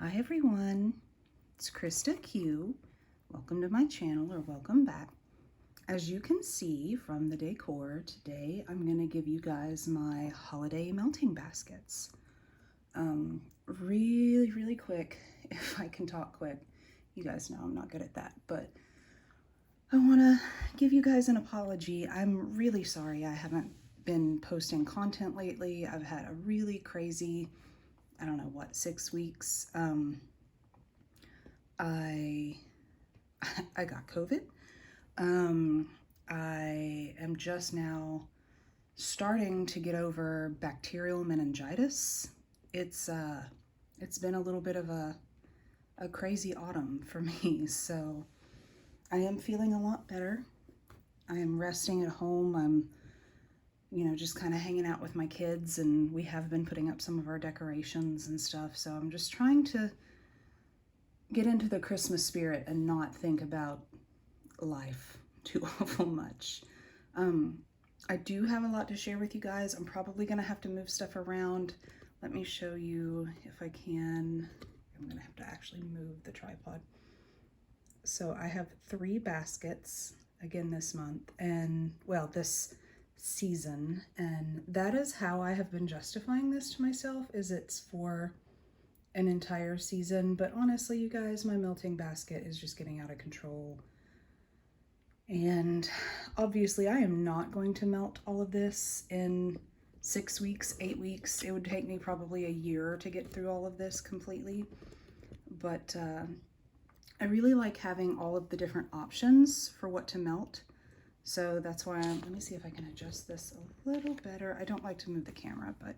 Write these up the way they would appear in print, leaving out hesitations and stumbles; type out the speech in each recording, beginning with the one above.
Hi everyone, it's Krista Q. Welcome to my channel, or welcome back. As you can see from the decor today, I'm going to give you guys my holiday melting baskets. Really quick, if I can talk quick. You guys know I'm not good at that, but I want to give you guys an apology. I'm really sorry I haven't been posting content lately. I've had a really crazy, I don't know what, 6 weeks. I got COVID. I am just now starting to get over bacterial meningitis. It's been a little bit of a crazy autumn for me, so I am feeling a lot better. I am resting at home. I'm just kind of hanging out with my kids, and we have been putting up some of our decorations and stuff, so I'm just trying to get into the Christmas spirit and not think about life too awful much. I do have a lot to share with you guys. I'm probably gonna have to move stuff around. Let me show you if I can. I'm gonna have to actually move the tripod. So I have 3 baskets again this month, and well, this season, and that is how I have been justifying this to myself, is it's for an entire season. But honestly, you guys, my melting basket is just getting out of control. And obviously I am not going to melt all of this in 6 weeks, 8 weeks. It would take me probably a year to get through all of this completely. But I really like having all of the different options for what to melt. So that's why let me see if I can adjust this a little better. I don't like to move the camera, but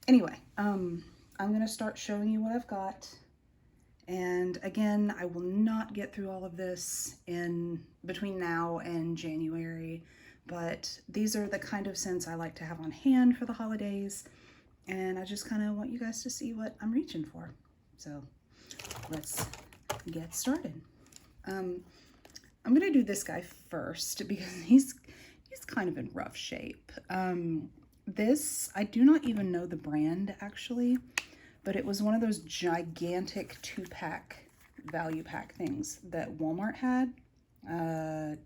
anyway, I'm gonna start showing you what I've got. And again, I will not get through all of this in between now and January, but these are the kind of scents I like to have on hand for the holidays. And I just kind of want you guys to see what I'm reaching for. So let's get started. I'm gonna do this guy first because he's kind of in rough shape. This, I do not even know the brand actually, but it was one of those gigantic 2-pack value pack things that Walmart had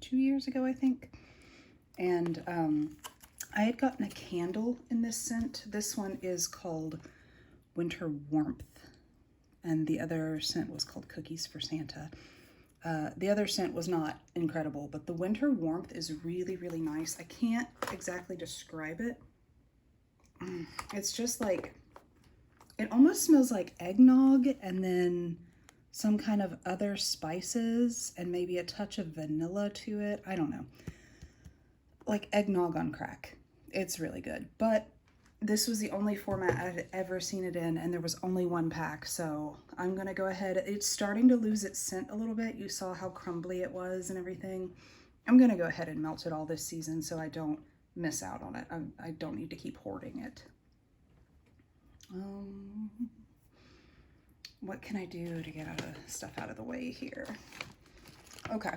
2 years ago, I think. And I had gotten a candle in this scent. This one is called Winter Warmth, and the other scent was called Cookies for Santa. The other scent was not incredible, but the Winter Warmth is really, really nice. I can't exactly describe it. It's just like, it almost smells like eggnog and then some kind of other spices and maybe a touch of vanilla to it. I don't know. Like eggnog on crack. It's really good. But this was the only format I had ever seen it in, and there was only 1 pack. So I'm going to go ahead. It's starting to lose its scent a little bit. You saw how crumbly it was and everything. I'm going to go ahead and melt it all this season so I don't miss out on it. I don't need to keep hoarding it. What can I do to get stuff out of the way here? Okay,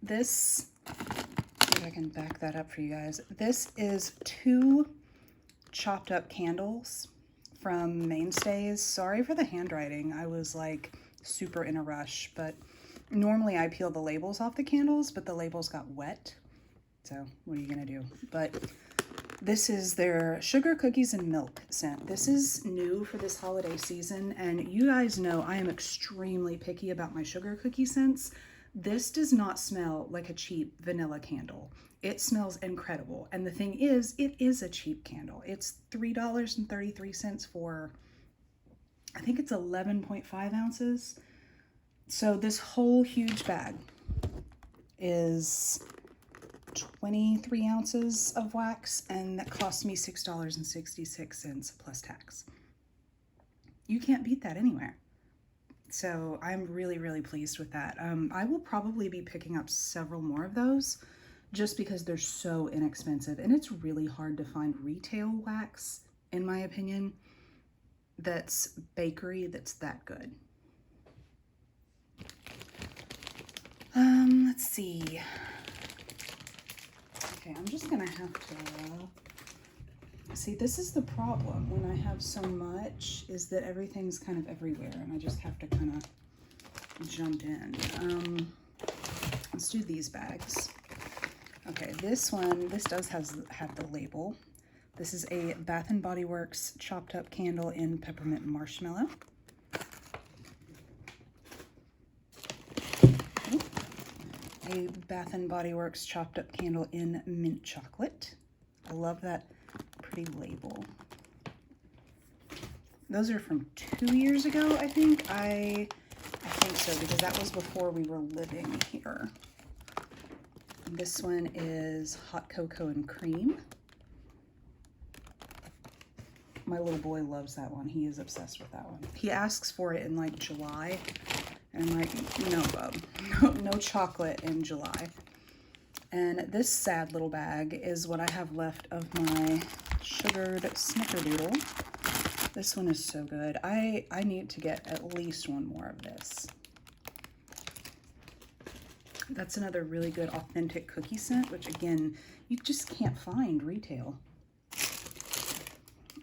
this, if I can back that up for you guys. This is 2 chopped up candles from Mainstays. Sorry for the handwriting. I was like super in a rush, but normally I peel the labels off the candles, but the labels got wet. So what are you gonna do? But this is their Sugar Cookies and Milk scent. This is new for this holiday season, and you guys know I am extremely picky about my sugar cookie scents. This does not smell like a cheap vanilla candle. It smells incredible, and the thing is, it is a cheap candle. It's $3.33 for, I think it's 11.5 ounces. So this whole huge bag is 23 ounces of wax, and that cost me $6.66 plus tax. You can't beat that anywhere. So I'm really, really pleased with that. I will probably be picking up several more of those just because they're so inexpensive, and it's really hard to find retail wax, in my opinion, that's bakery that's that good. Let's see. Okay, I'm just gonna have to See, this is the problem when I have so much, is that everything's kind of everywhere and I just have to kind of jump in. Let's do these bags. Okay, this one, this does have the label. This is a Bath & Body Works chopped up candle in peppermint marshmallow. A Bath & Body Works chopped up candle in mint chocolate. I love that pretty label. Those are from 2 years ago, I think. I think so, because that was before we were living here. This one is hot cocoa and cream. My little boy loves that one. He is obsessed with that one. He asks for it in like July, and I'm like, no, bub, no chocolate in July. And this sad little bag is what I have left of my sugared snickerdoodle. This one is so good. I need to get at least one more of this. That's another really good authentic cookie scent, which again, you just can't find retail.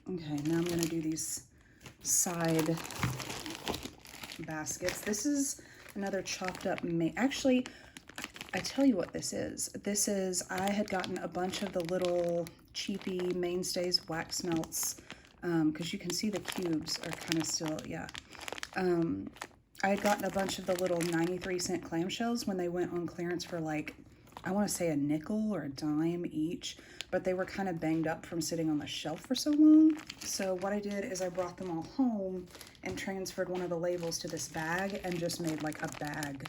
Okay, now I'm gonna do these side baskets. This is another chopped up, actually, I tell you what this is. This is, I had gotten a bunch of the little cheapy Mainstays wax melts, because you can see the cubes are kind of still, yeah. I had gotten a bunch of the little 93-cent clamshells when they went on clearance for like, I want to say a nickel or a dime each, but they were kind of banged up from sitting on the shelf for so long. So what I did is I brought them all home and transferred one of the labels to this bag and just made like a bag.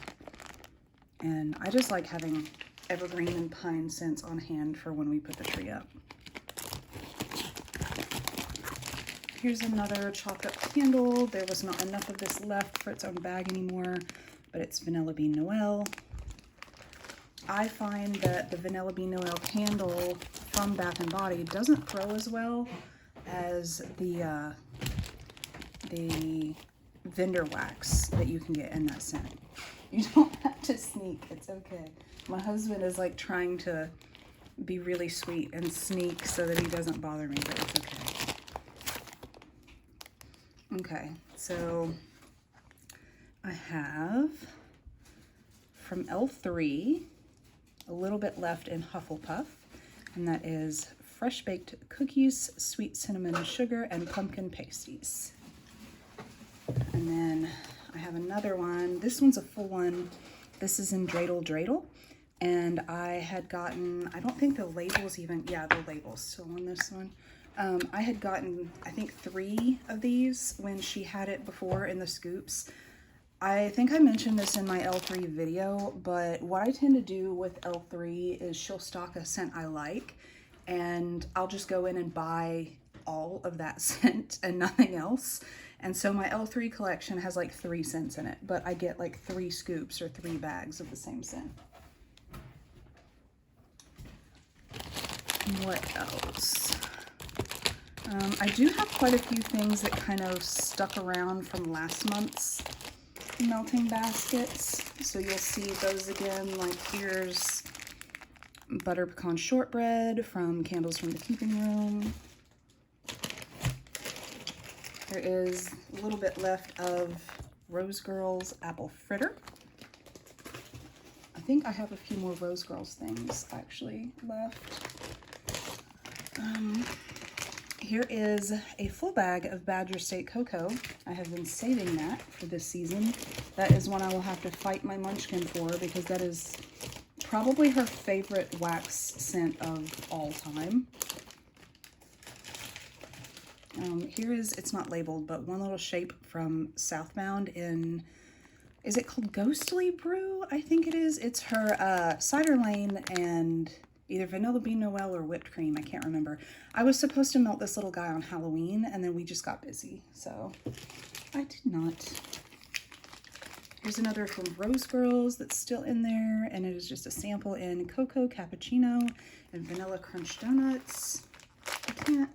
And I just like having evergreen and pine scents on hand for when we put the tree up. Here's another chopped up candle. There was not enough of this left for its own bag anymore, but it's Vanilla Bean Noel. I find that the Vanilla Bean Noel candle from Bath & Body doesn't throw as well as the vendor wax that you can get in that scent. You don't have to sneak, it's okay. My husband is like trying to be really sweet and sneak so that he doesn't bother me, but it's okay. Okay, so I have from L3 a little bit left in Hufflepuff, and that is fresh baked cookies, sweet cinnamon sugar, and pumpkin pasties. And then I have another one. This one's a full one. This is in Dreidel Dreidel, and I had gotten, I don't think the label's even, yeah, the label's still on this one. I had gotten, I think 3 of these when she had it before in the scoops. I think I mentioned this in my L3 video, but what I tend to do with L3 is she'll stock a scent I like, and I'll just go in and buy all of that scent and nothing else. And so my L3 collection has like 3 scents in it, but I get like 3 scoops or 3 bags of the same scent. What else? I do have quite a few things that kind of stuck around from last month's melting baskets. So you'll see those again, like here's butter pecan shortbread from Candles from the Keeping Room. There is a little bit left of Rose Girls apple fritter. I think I have a few more Rose Girls things actually left. Here is a full bag of Badger State cocoa. I have been saving that for this season. That is one I will have to fight my munchkin for, because that is probably her favorite wax scent of all time. Here is, it's not labeled, but one little shape from Southbound in, is it called Ghostly Brew? I think it is. It's her Cider Lane and either Vanilla Bean Noel or whipped cream. I can't remember. I was supposed to melt this little guy on Halloween, and then we just got busy, so I did not. Here's another from Rose Girls that's still in there, and it is just a sample in cocoa, cappuccino, and vanilla crunch donuts. I can't.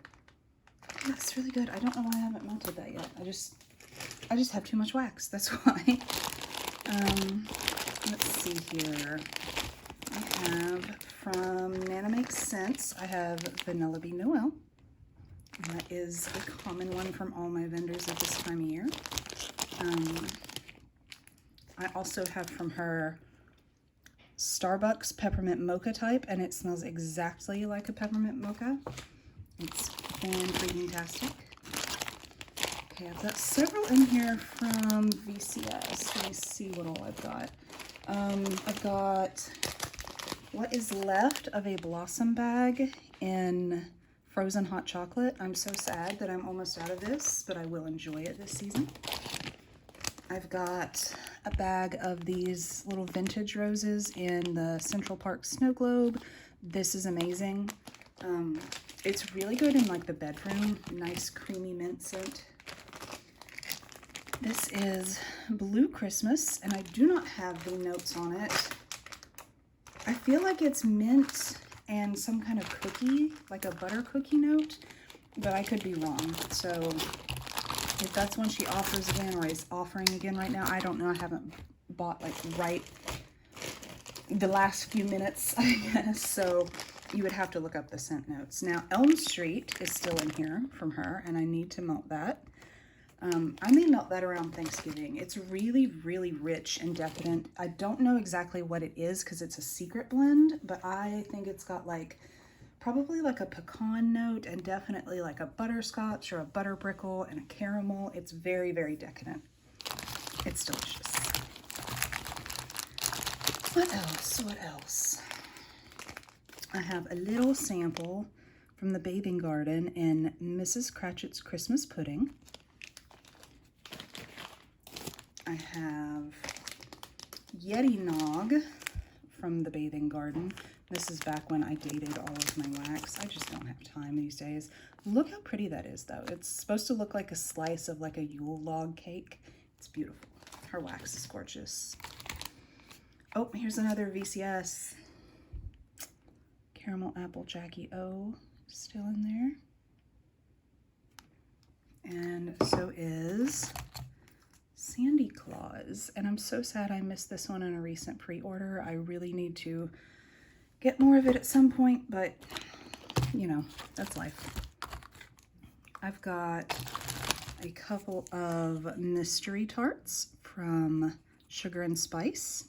That's really good. I don't know why I haven't melted that yet. I just have too much wax. That's why. Let's see here. I have from Nana Makes Sense. I have Vanilla Bean Noel. That is a common one from all my vendors at this time of year. I also have from her Starbucks peppermint mocha type, and it smells exactly like a peppermint mocha. It's fan-freaking-tastic. Okay, I've got several in here from VCS. Let me see what all I've got. I've got what is left of a Blossom bag in frozen hot chocolate. I'm so sad that I'm almost out of this, but I will enjoy it this season. I've got a bag of these little vintage roses in the Central Park Snow Globe. This is amazing. It's really good in like the bedroom. Nice creamy mint scent. This is Blue Christmas, and I do not have the notes on it. I feel like it's mint and some kind of cookie, like a butter cookie note, but I could be wrong. So if that's one she offers again or is offering again right now, I don't know. I haven't bought like right the last few minutes, I guess. So you would have to look up the scent notes. Now, Elm Street is still in here from her, and I need to melt that. I may melt that around Thanksgiving. It's really, really rich and decadent. I don't know exactly what it is because it's a secret blend, but I think it's got like probably like a pecan note and definitely like a butterscotch or a butter brickle and a caramel. It's very, very decadent. It's delicious. What else? What else? I have a little sample from the Bathing Garden in Mrs. Cratchit's Christmas Pudding. I have Yeti Nog from the Bathing Garden. This is back when I dated all of my wax. I just don't have time these days. Look how pretty that is, though. It's supposed to look like a slice of like a Yule log cake. It's beautiful. Her wax is gorgeous. Oh, here's another VCS. Caramel Apple Jackie O still in there. And so is Sandy Claus, and I'm so sad I missed this one in a recent pre-order. I really need to get more of it at some point, but you know, that's life. I've got a couple of mystery tarts from Sugar and Spice.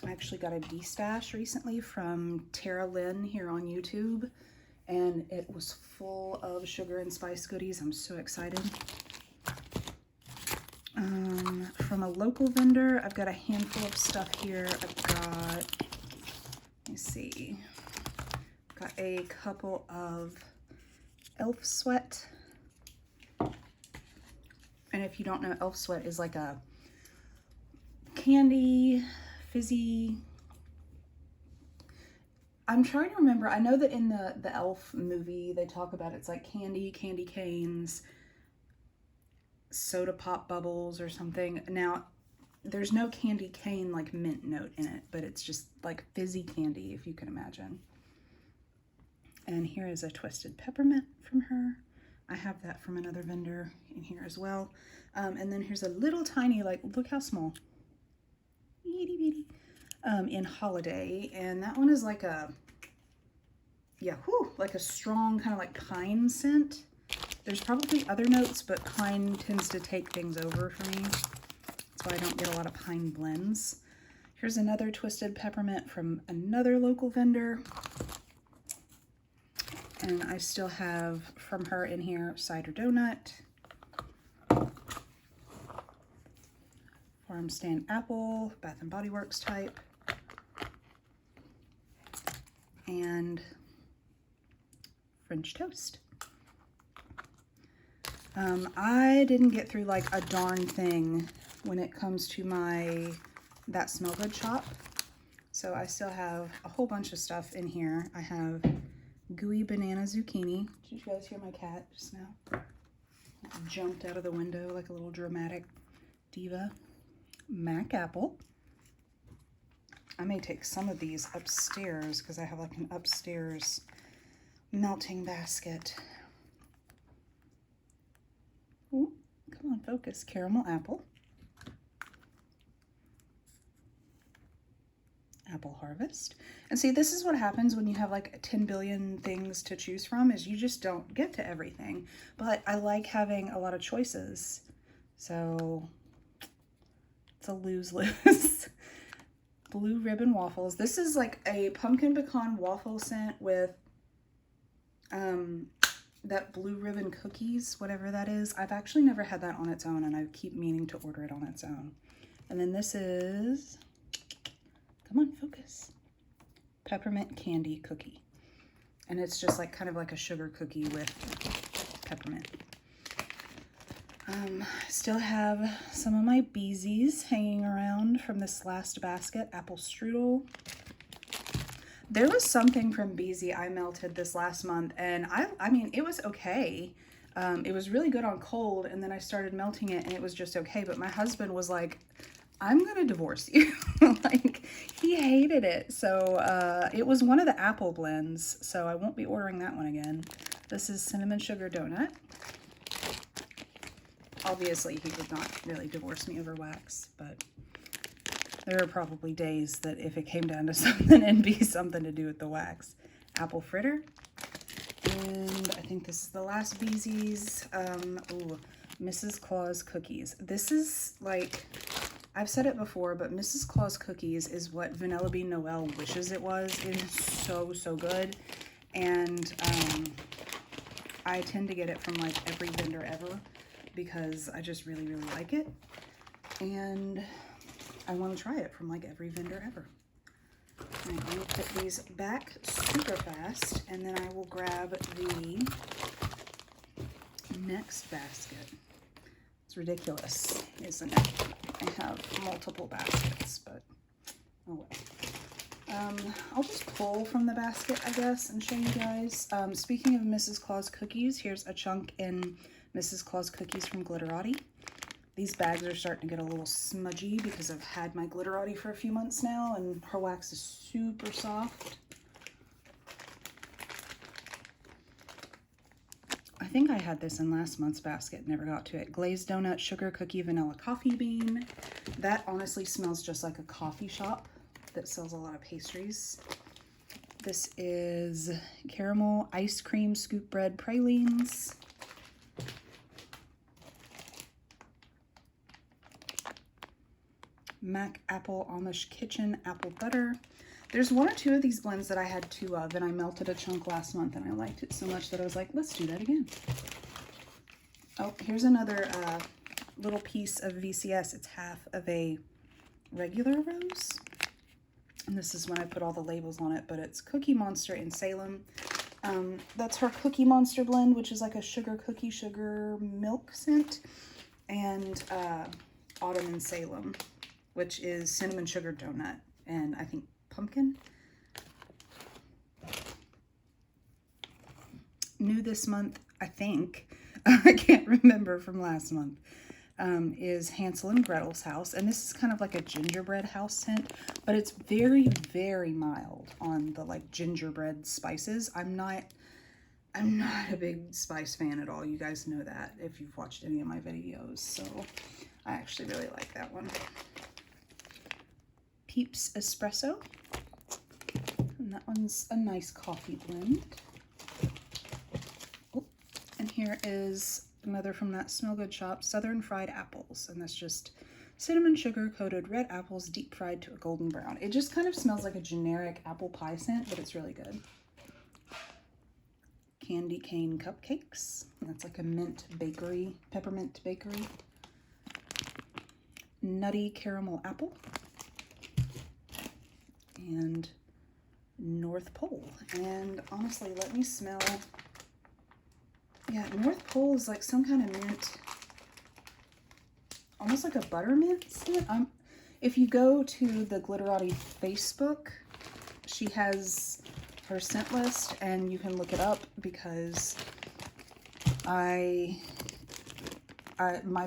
I actually got a de-stash recently from Tara Lynn here on YouTube, and it was full of Sugar and Spice goodies. I'm so excited. From a local vendor, I've got a handful of stuff here. I've got, let me see, got a couple of Elf Sweat. And if you don't know, Elf Sweat is like a candy, fizzy. I'm trying to remember. I know that in the Elf movie, they talk about it's like candy canes, soda pop bubbles or something. Now, there's no candy cane like mint note in it, but it's just like fizzy candy, if you can imagine. And here is a Twisted Peppermint from her. I have that from another vendor in here as well. And then here's a little tiny, like, look how small. Itty bitty. In Holiday. And that one is like a, yeah, whew, like a strong kind of like pine scent. There's probably other notes, but pine tends to take things over for me. That's why I don't get a lot of pine blends. Here's another Twisted Peppermint from another local vendor. And I still have from her in here Cider Donut, Farm Stand Apple, Bath and Body Works type, and French Toast. I didn't get through like a darn thing when it comes to my That Smell Good shop. So I still have a whole bunch of stuff in here. I have Gooey Banana Zucchini. Did you guys hear my cat just now? Jumped out of the window like a little dramatic diva. Mac Apple. I may take some of these upstairs because I have like an upstairs melting basket. Ooh, come on, focus. Caramel Apple. Apple Harvest. And see, this is what happens when you have like 10 billion things to choose from, is you just don't get to everything. But I like having a lot of choices. So it's a lose-lose. Blue Ribbon Waffles. This is like a pumpkin pecan waffle scent with that Blue Ribbon cookies, whatever that is. I've actually never had that on its own, and I keep meaning to order it on its own. And then this is, come on, focus, peppermint candy cookie. And it's just like kind of like a sugar cookie with peppermint. Still have some of my Beezies hanging around from this last basket. Apple strudel. There was something from Beezy I melted this last month, and I mean, it was okay. It was really good on cold, and then I started melting it, and it was just okay. But my husband was like, I'm gonna divorce you. Like, he hated it. So it was one of the apple blends, so I won't be ordering that one again. This is Cinnamon Sugar Donut. Obviously, he would not really divorce me over wax, but there are probably days that if it came down to something, it'd be something to do with the wax. Apple fritter. And I think this is the last Beezy's. Ooh, Mrs. Claus cookies. This is like, I've said it before, but Mrs. Claus cookies is what Vanilla Bean Noel wishes it was. It is so, so good. And I tend to get it from like every vendor ever because I just really, really like it. And I want to try it from like every vendor ever. All right, I'm going to put these back super fast, and then I will grab the next basket. It's ridiculous, isn't it? I have multiple baskets, but oh well. I'll just pull from the basket, I guess, and show you guys. Speaking of Mrs. Claus cookies, here's a chunk in Mrs. Claus cookies from Glitterati. These bags are starting to get a little smudgy because I've had my Glitterati for a few months now, and her wax is super soft. I think I had this in last month's basket, never got to it. Glazed donut, sugar cookie, vanilla coffee bean. That honestly smells just like a coffee shop that sells a lot of pastries. This is caramel ice cream scoop bread pralines. Mac Apple Amish Kitchen apple butter. There's one or two of these blends that I had two of, and I melted a chunk last month, and I liked it so much that I was like, let's do that again. Oh, here's another little piece of VCS. It's half of a regular rose. And this is when I put all the labels on it, but it's Cookie Monster in Salem. That's her Cookie Monster blend, which is like a sugar cookie, sugar milk scent. And Autumn in Salem, which is Cinnamon Sugar Donut, and I think pumpkin. New this month, I think, I can't remember from last month, is Hansel and Gretel's house. And this is kind of like a gingerbread house scent, but it's very, very mild on the like gingerbread spices. I'm not a big spice fan at all. You guys know that if you've watched any of my videos. So I actually really like that one. Peeps Espresso. And that one's a nice coffee blend. Oh, and here is another from that Smell Good shop, Southern Fried Apples. And that's just cinnamon sugar coated red apples deep fried to a golden brown. It just kind of smells like a generic apple pie scent, but it's really good. Candy cane cupcakes. That's like a mint bakery, peppermint bakery. Nutty caramel apple. And North Pole. And honestly, let me smell. Yeah, North Pole is like some kind of mint, almost like a buttermint scent. If you go to the Glitterati Facebook, she has her scent list, and you can look it up because my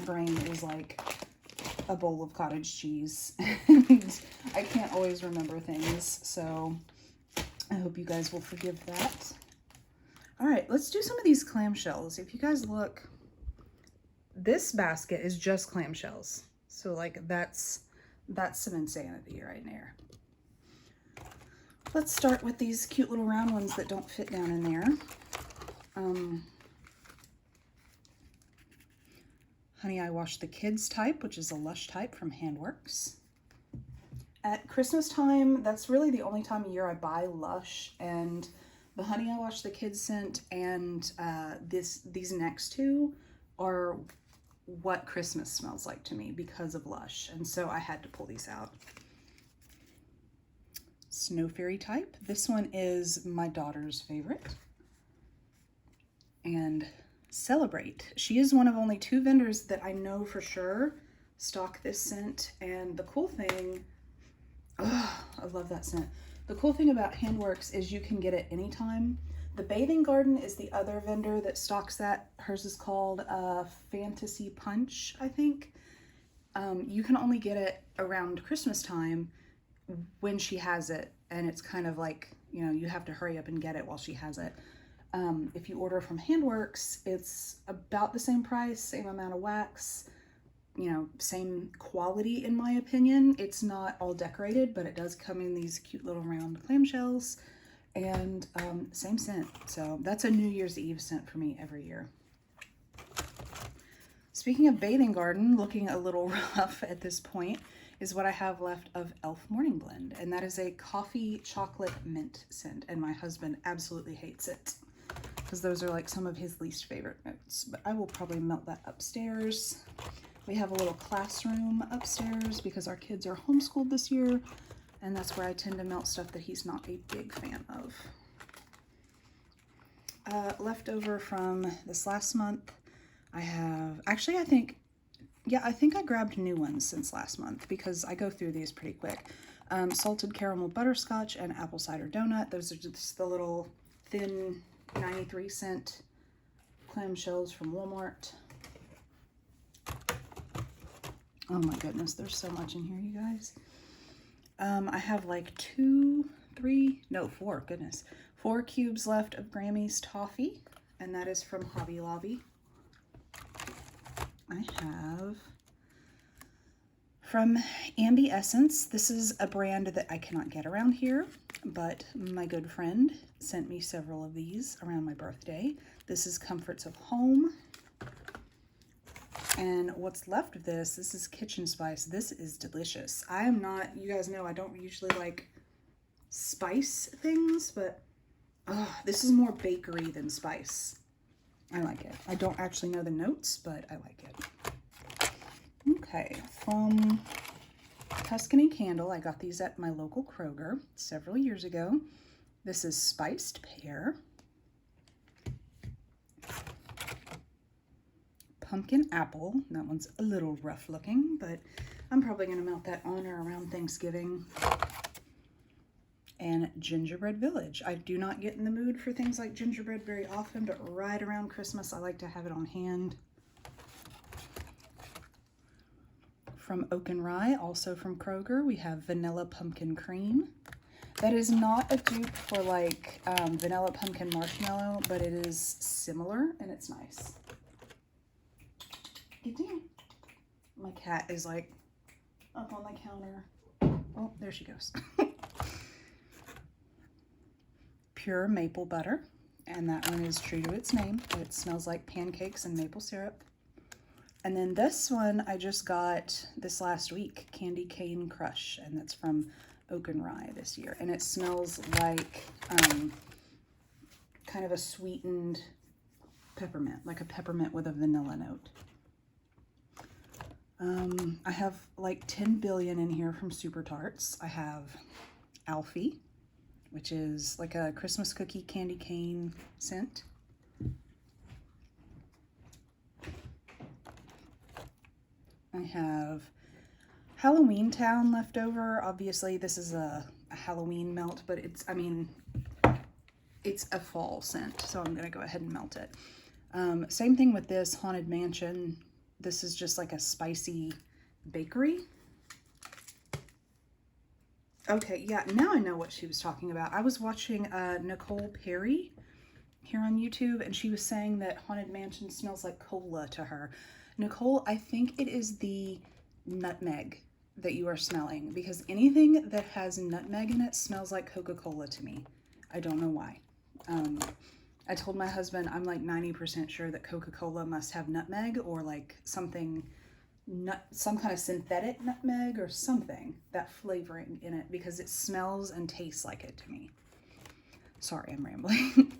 brain is like a bowl of cottage cheese and I can't always remember things, so I hope you guys will forgive that. All right, let's do some of these clamshells. If you guys look, this basket is just clamshells, so like that's some insanity right there. Let's start with these cute little round ones that don't fit down in there. Honey I Wash the Kids type, which is a Lush type from Handworks. At Christmas time, that's really the only time of year I buy Lush, and the Honey I Wash the Kids scent and these next two are what Christmas smells like to me because of Lush, and so I had to pull these out. Snow Fairy type. This one is my daughter's favorite. And Celebrate. She is one of only 2 vendors that I know for sure stock this scent, and the cool thing, oh, I love that scent. The cool thing about Handworks is you can get it anytime. The Bathing Garden is the other vendor that stocks that. Hers is called Fantasy Punch, I think. You can only get it around Christmas time when she has it, and it's kind of like, you know, you have to hurry up and get it while she has it. If you order from Handworks, it's about the same price, same amount of wax, you know, same quality in my opinion. It's not all decorated, but it does come in these cute little round clamshells, and same scent. So that's a New Year's Eve scent for me every year. Speaking of Bathing Garden, looking a little rough at this point, is what I have left of e.l.f. Morning Blend, and that is a coffee chocolate mint scent, and my husband absolutely hates it because those are like some of his least favorite notes, but I will probably melt that upstairs. We have a little classroom upstairs because our kids are homeschooled this year, and that's where I tend to melt stuff that he's not a big fan of. Leftover from this last month, I have, actually I think I grabbed new ones since last month because I go through these pretty quick. Salted caramel butterscotch and apple cider donut. Those are just the little thin 93 cent clamshells from Walmart. Oh my goodness, there's so much in here, you guys. I have like 4 cubes left of Grammy's toffee, and that is from Hobby Lobby. I have from Ambi Essence. This is a brand that I cannot get around here, but my good friend sent me several of these around my birthday. This is Comforts of Home. And what's left of this is Kitchen Spice. This is delicious. I am not, you guys know I don't usually like spice things, but this is more bakery than spice. I like it. I don't actually know the notes, but I like it. Okay, from Tuscany Candle, I got these at my local Kroger several years ago. This is Spiced Pear, Pumpkin Apple. That one's a little rough looking, but I'm probably going to melt that on or around Thanksgiving. And Gingerbread Village. I do not get in the mood for things like gingerbread very often, but right around Christmas I like to have it on hand. From Oak and Rye, also from Kroger, we have Vanilla Pumpkin Cream. That is not a dupe for like Vanilla Pumpkin Marshmallow, but it is similar and it's nice. Get down. My cat is like up on the counter. Oh, there she goes. Pure Maple Butter, and that one is true to its name. It smells like pancakes and maple syrup. And then this one I just got this last week, Candy Cane Crush, and that's from Oak and Rye this year. And it smells like kind of a sweetened peppermint, like a peppermint with a vanilla note. I have like 10 billion in here from Super Tarts. I have Alfie, which is like a Christmas cookie candy cane scent. I have Halloween Town left over. Obviously, this is a Halloween melt, but it's, I mean, it's a fall scent, so I'm going to go ahead and melt it. Same thing with this Haunted Mansion. This is just like a spicy bakery. Okay, yeah, now I know what she was talking about. I was watching Nicole Perry here on YouTube, and she was saying that Haunted Mansion smells like cola to her. Nicole, I think it is the nutmeg that you are smelling, because anything that has nutmeg in it smells like Coca-Cola to me. I don't know why. I told my husband I'm like 90% sure that Coca-Cola must have nutmeg or like something, some kind of synthetic nutmeg or something, that flavoring in it, because it smells and tastes like it to me. Sorry, I'm rambling.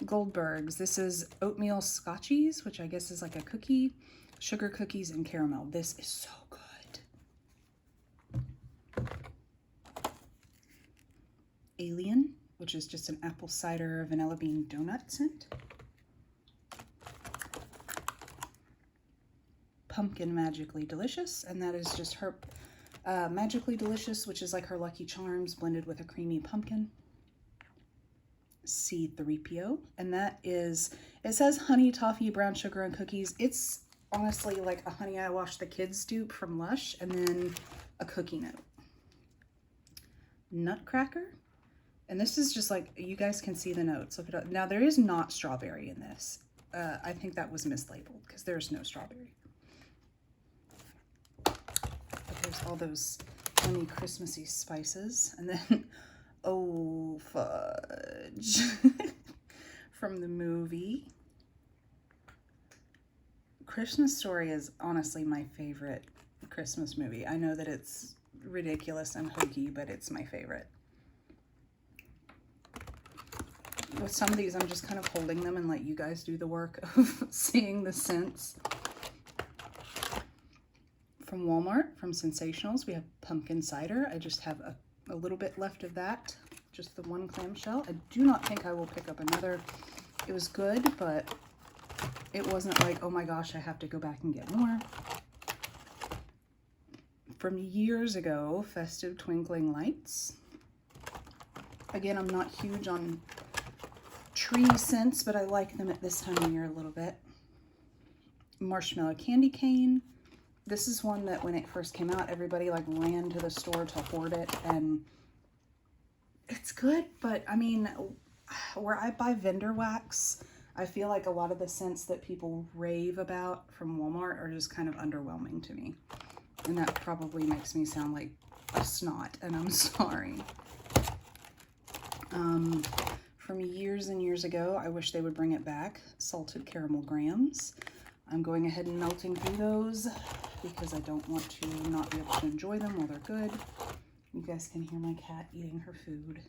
Goldberg's. This is oatmeal scotchies, which I guess is like a cookie. Sugar cookies and caramel. This is so good. Alien, which is just an apple cider vanilla bean donut scent. Pumpkin Magically Delicious, and that is just her Magically Delicious, which is like her Lucky Charms blended with a creamy pumpkin. C3PO, and that is, it says honey, toffee, brown sugar, and cookies. It's honestly like a Honey I Washed the Kids dupe from Lush, and then a cookie note. Nutcracker, and this is just like, you guys can see the notes. Look it up. Now there is not strawberry in this. I think that was mislabeled because there's no strawberry. But there's all those yummy Christmassy spices, and then oh fudge from the movie. Christmas Story is honestly my favorite Christmas movie. I know that it's ridiculous and hokey, but it's my favorite. With some of these, I'm just kind of holding them and let you guys do the work of seeing the scents. From Walmart, from Sensationals, we have pumpkin cider. I just have a little bit left of that, just the one clamshell. I do not think I will pick up another. It was good, but it wasn't like, oh my gosh, I have to go back and get more. From years ago, Festive Twinkling Lights. Again, I'm not huge on tree scents, but I like them at this time of year a little bit. Marshmallow Candy Cane. This is one that when it first came out, everybody like ran to the store to hoard it, and it's good, but I mean, where I buy vendor wax, I feel like a lot of the scents that people rave about from Walmart are just kind of underwhelming to me. And that probably makes me sound like a snot, and I'm sorry. From years and years ago, I wish they would bring it back. Salted Caramel Grams. I'm going ahead and melting through those because I don't want to not be able to enjoy them while they're good. You guys can hear my cat eating her food.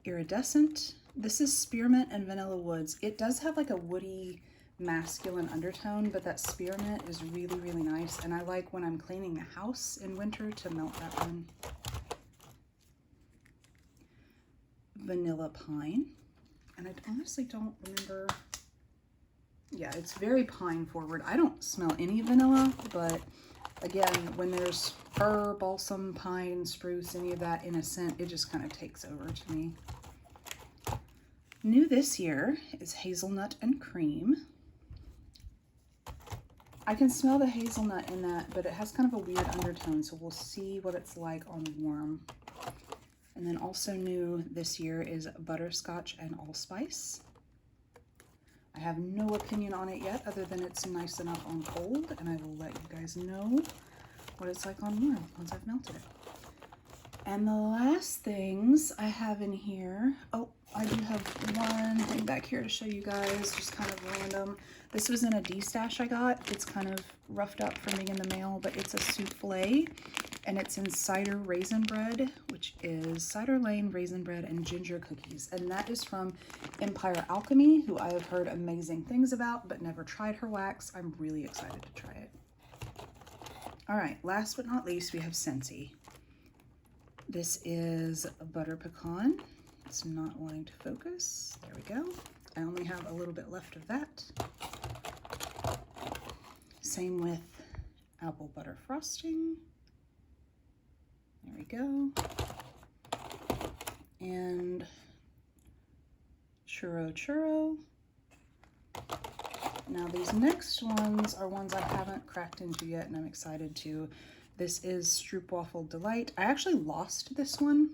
Iridescent. This is Spearmint and Vanilla Woods. It does have like a woody, masculine undertone, but that spearmint is really, really nice. And I like when I'm cleaning the house in winter to melt that one. Vanilla Pine. And I honestly don't remember. Yeah, it's very pine forward. I don't smell any vanilla, but again, when there's fir, balsam, pine, spruce, any of that in a scent, it just kind of takes over to me. New this year is Hazelnut and Cream. I can smell the hazelnut in that, but it has kind of a weird undertone, so we'll see what it's like on warm. And then also new this year is Butterscotch and Allspice. I have no opinion on it yet, other than it's nice enough on cold, and I will let you guys know what it's like on warm once I've melted it. And the last things I have in here, oh, I do have one thing back here to show you guys, just kind of random. This was in a D-stash I got. It's kind of roughed up from being in the mail, but it's a souffle, and it's in cider raisin bread, which is Cider Lane raisin bread and ginger cookies. And that is from Empire Alchemy, who I have heard amazing things about, but never tried her wax. I'm really excited to try it. All right, last but not least, we have Scentsy. This is a butter pecan. It's not wanting to focus. There we go. I only have a little bit left of that. Same with apple butter frosting. There we go. And churro churro. Now these next ones are ones I haven't cracked into yet, and I'm excited to. This is Stroopwafel Delight. I actually lost this one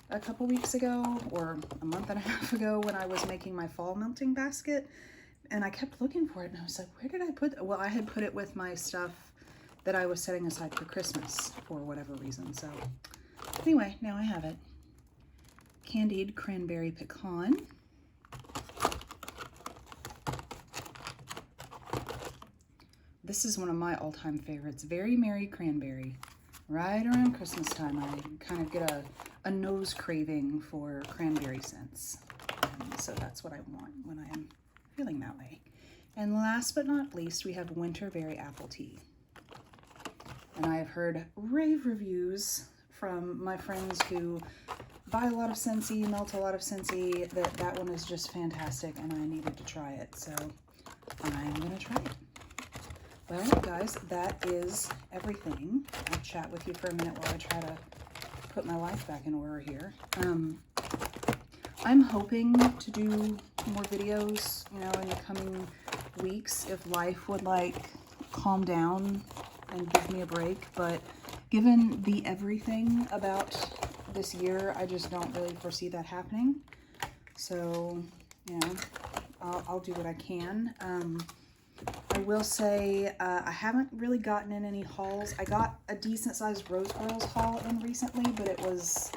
a couple weeks ago, or a month and a half ago, when I was making my fall melting basket, and I kept looking for it, and I was like, where did I put it? Well, I had put it with my stuff that I was setting aside for Christmas for whatever reason. So anyway, now I have it. Candied cranberry pecan. This is one of my all-time favorites. Very Merry Cranberry. Right around Christmas time, I kind of get a nose craving for cranberry scents. So that's what I want when I am feeling that way. And last but not least, we have Winterberry Apple Tea. And I have heard rave reviews from my friends who buy a lot of Scentsy, melt a lot of Scentsy, that one is just fantastic, and I needed to try it. So I'm going to try it. Well, guys, that is everything. I'll chat with you for a minute while I try to put my life back in order here. I'm hoping to do more videos, you know, in the coming weeks if life would, like, calm down and give me a break. But given the everything about this year, I just don't really foresee that happening. So, you know, I'll do what I can. I will say I haven't really gotten in any hauls. I got a decent sized Rose Girls haul in recently, but it was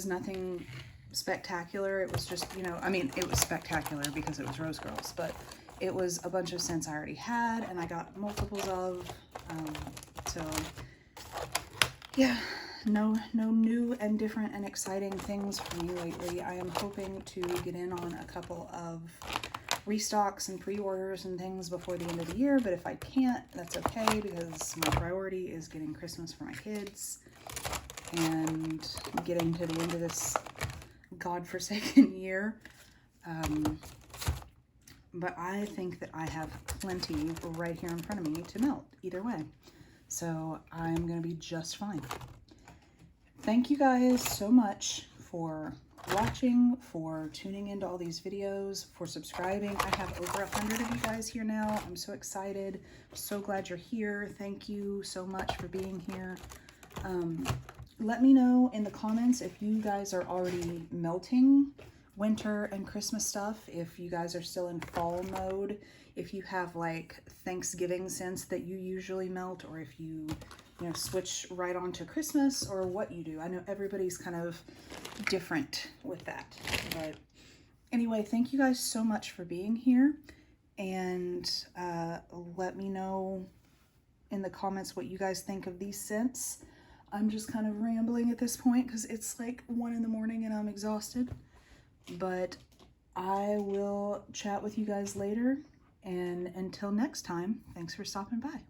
nothing spectacular. It was just, you know, I mean, it was spectacular because it was Rose Girls, but it was a bunch of scents I already had and I got multiples of. So yeah, no new and different and exciting things for me lately. I am hoping to get in on a couple of restocks and pre-orders and things before the end of the year, but if I can't, that's okay, because my priority is getting Christmas for my kids and getting to the end of this godforsaken year. But I think that I have plenty right here in front of me to melt either way, so I'm gonna be just fine. Thank you guys so much for watching, for tuning into all these videos, for subscribing. I have over 100 of you guys here now. I'm so excited. I'm so glad you're here. Thank you so much for being here. Let me know in the comments if you guys are already melting winter and Christmas stuff, if you guys are still in fall mode, if you have like Thanksgiving scents that you usually melt, or if you know, switch right on to Christmas, or what you do. I know everybody's kind of different with that. But anyway, thank you guys so much for being here. And let me know in the comments what you guys think of these scents. I'm just kind of rambling at this point because it's like 1 in the morning and I'm exhausted. But I will chat with you guys later. And until next time, thanks for stopping by.